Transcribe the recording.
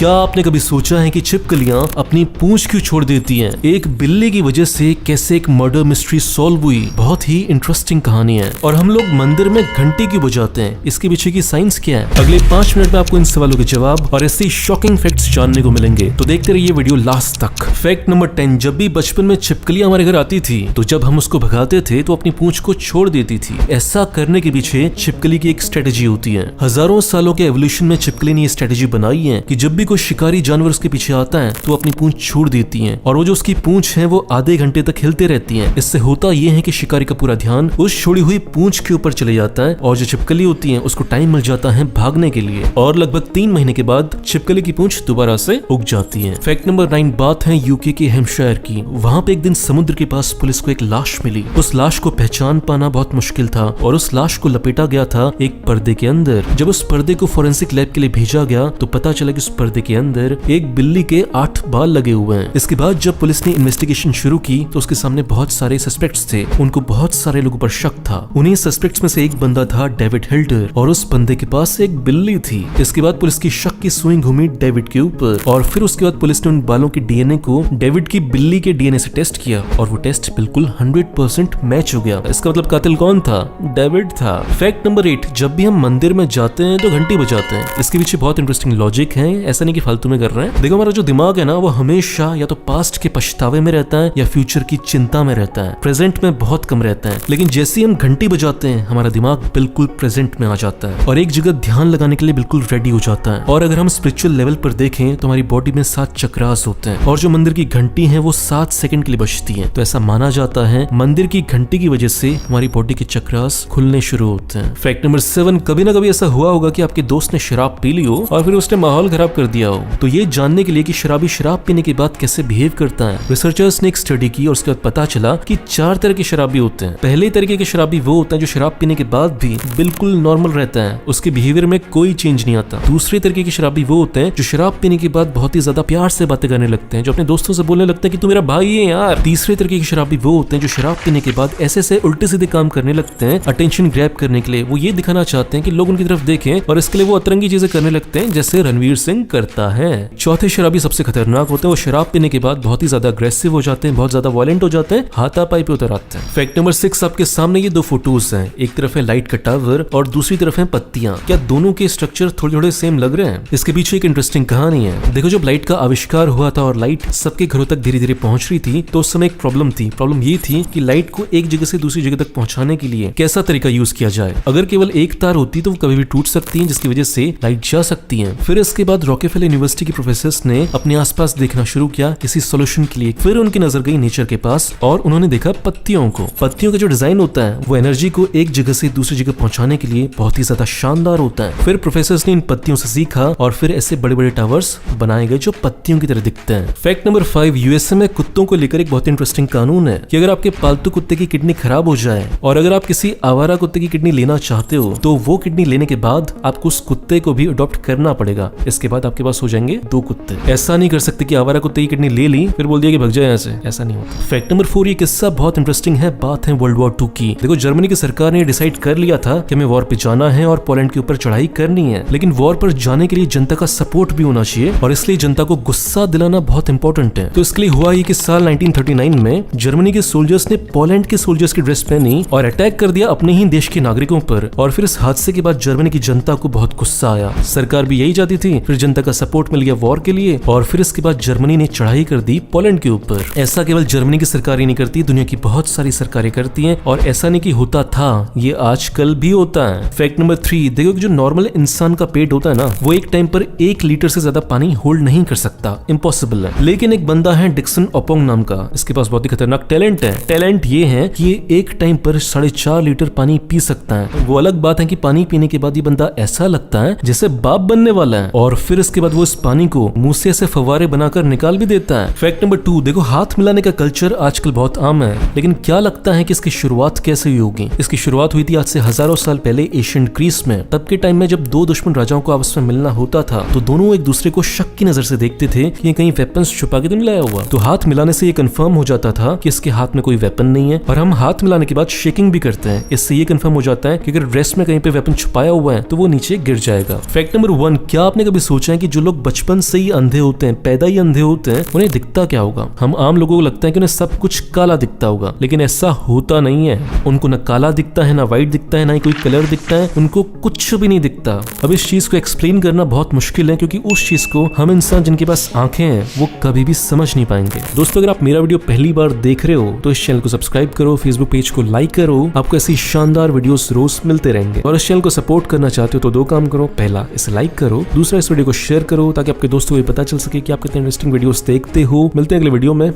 क्या आपने कभी सोचा है कि छिपकलियां अपनी पूंछ क्यों छोड़ देती हैं? एक बिल्ली की वजह से कैसे एक मर्डर मिस्ट्री सॉल्व हुई, बहुत ही इंटरेस्टिंग कहानी है। और हम लोग मंदिर में घंटी क्यों बजाते हैं, इसके पीछे की साइंस क्या है? अगले 5 मिनट में आपको इन सवालों के जवाब और ऐसे शॉकिंग फैक्ट्स जानने को मिलेंगे, तो देखते रहिए वीडियो लास्ट तक। फैक्ट नंबर 10, जब भी बचपन में छिपकलियां हमारे घर आती थी तो जब हम उसको भगाते थे तो अपनी पूंछ को छोड़ देती थी। ऐसा करने के पीछे छिपकली की एक स्ट्रेटेजी होती है। हजारों सालों के एवोल्यूशन में छिपकली ने ये स्ट्रेटेजी बनाई है कि जब भी कोई शिकारी जानवर उसके पीछे आता है तो अपनी पूंछ छोड़ देती है, और वो जो उसकी पूंछ है वो आधे घंटे तक हिलते रहती है। इससे होता ये है कि शिकारी का पूरा ध्यान उस छोड़ी हुई पूंछ के ऊपर चले जाता है और जो छिपकली होती है उसको टाइम मिल जाता है भागने के लिए, और लगभग 3 महीने के बाद छिपकली की पूंछ दोबारा से उग जाती है। फैक्ट नंबर 9, बात है यूके के हेम्पशायर की। वहाँ पे एक दिन समुद्र के पास पुलिस को एक लाश मिली। उस लाश को पहचान पाना बहुत मुश्किल था और उस लाश को लपेटा गया था एक पर्दे के अंदर। जब उस पर्दे को फोरेंसिक लैब के लिए भेजा गया तो पता चला कि उस पर्दे के अंदर एक बिल्ली के 8 बाल लगे हुए हैं। इसके बाद जब पुलिस ने इन्वेस्टिगेशन शुरू की तो उसके सामने बहुत सारे सस्पेक्ट्स थे। उनको बहुत सारे लोगों पर शक था। उन्हीं सस्पेक्ट्स में से एक बंदा था डेविड हिल्डर, और उस बंदे के पास एक बिल्ली थी। इसके बाद पुलिस की शक की सुई घूमी डेविड के ऊपर, और फिर उसके बाद पुलिस ने उन बालों के डीएनए को डेविड की बिल्ली के डीएनए से टेस्ट किया और वो टेस्ट बिल्कुल 100% मैच हो गया। इसका मतलब कातिल कौन था? डेविड था। फैक्ट नंबर 8, जब भी हम मंदिर में जाते हैं तो घंटी बजाते हैं। इसके पीछे बहुत इंटरेस्टिंग लॉजिक है, ऐसा नहीं कि फालतू में कर रहे हैं। देखो, हमारा जो दिमाग है ना वो हमेशा या तो पास्ट के पछतावे में रहता है या फ्यूचर की चिंता में रहता है, प्रेजेंट में बहुत कम रहता है। लेकिन जैसे ही हम घंटी बजाते हैं हमारा दिमाग बिल्कुल प्रेजेंट में आ जाता है और एक जगह ध्यान लगाने के लिए बिल्कुल रेडी हो जाता है। और अगर हम स्पिरिचुअल लेवल पर देखें तो हमारी बॉडी में 7 चक्रास होते हैं, और जो मंदिर की घंटी है वो 7 सेकंड के लिए बजती है। तो ऐसा माना जाता है मंदिर की घंटी की वजह से हमारी बॉडी के चक्रास खुलने शुरू होते हैं। फैक्ट नंबर 7, कभी ना कभी ऐसा हुआ होगा कि आपके दोस्त ने शराब पी ली हो और फिर उसने माहौल खराब कर दिया हो। तो ये जानने के लिए कि शराबी शराब पीने के बाद कैसे बिहेव करता है, रिसर्चर्स ने एक स्टडी की और उसके बाद पता चला कि 4 तरह के शराबी होते हैं। पहले तरीके के शराबी वो होता है जो शराब पीने के बाद भी बिल्कुल नॉर्मल रहता है, उसके बिहेवियर में कोई चेंज नहीं आता। दूसरे तरीके के शराबी वो होते हैं जो शराब पीने के बाद बहुत ही ज्यादा प्यार से बातें करने लगते हैं, जो अपने दोस्तों से बोलने लगते हैं कि तू मेरा भाई है यार। तीसरे तरीके के शराबी वो होते हैं जो शराब पीने के बाद ऐसे उल्टे सीधे काम करने लगते हैं अटेंशन ग्रैब करने के लिए। वो ये दिखाना चाहते हैं कि लोग उनकी तरफ देखें और इसके लिए वो अतरंगी चीजें करने लगते हैं जैसे रणवीर सिंह करता है। चौथे शराबी सबसे खतरनाक होते हैं। वो शराब पीने के बाद बहुत ही ज्यादा अग्रेसिव हो जाते हैं, बहुत ज्यादा वायलेंट हो जाते हैं, हाथापाई पे उतर आते हैं। फैक्ट नंबर 6, आपके सामने ये 2 फोटोज हैं। एक तरफ है लाइट का टावर और दूसरी तरफ है पत्तियां। क्या दोनों के स्ट्रक्चर थोड़े थोड़े सेम लग रहे हैं? इसके पीछे एक इंटरेस्टिंग कहानी है। देखो, जब लाइट का आविष्कार हुआ था और लाइट सबके घरों तक धीरे धीरे पहुंच रही थी तो उस समय एक प्रॉब्लम थी। प्रॉब्लम ये थी कि लाइट को एक जगह से दूसरी जगह तक पहुंचाने के लिए कैसा तरीका यूज किया जाए। अगर केवल एक तार होती तो वो कभी भी टूट सकती है, जिसकी वजह से लाइट जा सकती है। फिर इसके बाद रॉकेफेलर यूनिवर्सिटी के प्रोफेसर्स ने अपने आसपास देखना शुरू किया किसी सोल्यूशन के लिए। फिर उनकी नजर गई नेचर के पास और उन्होंने देखा पत्तियों को। पत्तियों का जो डिजाइन होता है वो एनर्जी को एक जगह से दूसरी जगह पहुंचाने के लिए बहुत ही ज्यादा शानदार होता है। फिर प्रोफेसर्स ने इन पत्तियों से सीखा और फिर ऐसे बड़े बड़े टावर्स बनाए गए जो पत्तियों की तरह दिखते हैं। फैक्ट नंबर 5, यूएसए में कुत्तों को लेकर एक बहुत इंटरेस्टिंग कानून है कि अगर आपके पालतू कुत्ते की किडनी खराब हो जाए और अगर आप किसी आवारा कुत्ते की किडनी लेना चाहते हो तो वो किडनी लेने के बाद आपको उस कुत्ते को भी अडॉप्ट करना पड़ेगा। इसके बाद आपके पास हो जाएंगे 2 कुत्ते। ऐसा नहीं कर सकते कि आवारा कुत्ते की किडनी ले ली फिर बोल दिया कि भग जाए यहाँ से, ऐसा नहीं होता। फैक्ट नंबर 4, ये किस्सा बहुत इंटरेस्टिंग है। बात है वर्ल्ड वॉर 2 की। देखो, जर्मनी की सरकार ने डिसाइड कर लिया था कि हमें वॉर पे जाना है और पोलैंड के ऊपर चढ़ाई करनी है, लेकिन वॉर पर जाने के लिए जनता का सपोर्ट भी होना चाहिए और इसलिए जनता को गुस्सा दिलाना बहुत इंपॉर्टेंट है। तो इसके लिए हुआ ये कि साल 1939 में जर्मनी के सोल्जर्स ने पोलैंड के सोल्जर्स की ड्रेस पहनी और अटैक कर दिया अपने ही देश के नागरिकों पर। और फिर इस हादसे के बाद जर्मनी की जनता को बहुत गुस्सा आया। सरकार भी यही चाहती थी, फिर जनता का सपोर्ट मिल गया वॉर के लिए और फिर इसके बाद जर्मनी ने चढ़ाई कर दी पोलैंड के ऊपर। ऐसा केवल जर्मनी की सरकार ही नहीं करती, दुनिया की बहुत सारी सरकारें करती हैं और ऐसा नहीं कि होता था, ये आजकल भी होता है। फैक्ट नंबर 3, देखो जो नॉर्मल इंसान का पेट होता है ना वो एक टाइम पर 1 लीटर से ज्यादा पानी होल्ड नहीं कर सकता, इम्पॉसिबल है। लेकिन एक बंदा है डिक्सन ओपोंग नाम का, इसके पास बहुत ही खतरनाक टैलेंट है। टैलेंट ये है कि ये एक टाइम पर 4.5 लीटर पानी पी सकता है। वो अलग बात है कि पानी पीने के बाद ये बंदा ऐसा लगता है जैसे बाप बनने वाला है, और फिर इसके बाद वो इस पानी को मुंह से ऐसे फव्वारे बनाकर निकाल भी देता है। फैक्ट नंबर 2, देखो हाथ मिलाने का कल्चर आजकल बहुत आम है, लेकिन क्या लगता है कि इसकी शुरुआत कैसे हुई होगी? इसकी शुरुआत हुई थी आज से हजारों साल पहले एशियन ग्रीस में। तब के टाइम में जब 2 दुश्मन राजाओं को आपस में मिलना होता था तो दोनों एक दूसरे को शक की नजर से देखते थे कि ये कहीं वेपन्स छुपा के तो नहीं लाया हुआ। तो हाथ मिलाने से ये कंफर्म हो जाता था कि इसके हाथ में कोई वेपन नहीं है, और हम हाथ मिलाने के बाद शेकिंग भी करते हैं। इससे ये कंफर्म हो जाता है कि अगर ड्रेस में कहीं पे वेपन छुपाया हुआ है तो वो नीचे गिर जाएगा। फैक्ट नंबर 1, क्या आपने कभी सोचा है कि जो लोग बचपन से ही अंधे होते हैं, पैदा ही अंधे होते हैं, उन्हें दिखता क्या होगा? हम आम लोगों को लगता है कि उन्हें सब कुछ काला दिखता होगा, लेकिन ऐसा होता नहीं है। उनको न काला दिखता है, ना व्हाइट दिखता है, ना ही कोई कलर दिखता है, उनको कुछ भी नहीं दिखता। अब इस चीज को एक्सप्लेन करना बहुत मुश्किल है, क्योंकि उस चीज को हम इंसान जिनके पास आंखें हैं वो कभी भी समझ नहीं पाएंगे। दोस्तों, अगर आप मेरा वीडियो पहली बार देख रहे हो तो इस चैनल को सब्सक्राइब करो, फेसबुक पेज को लाइक करो, आपको ऐसी शानदार वीडियोस रोज मिलते रहेंगे। और इस चैनल को सपोर्ट करना चाहते हो तो दो काम करो, पहला इसे लाइक करो, दूसरा इस वीडियो को शेयर करो ताकि आपके दोस्तों को पता चल सके कि आप कितने इंटरेस्टिंग वीडियोस देखते हो। मिलते हैं अगले वीडियो में।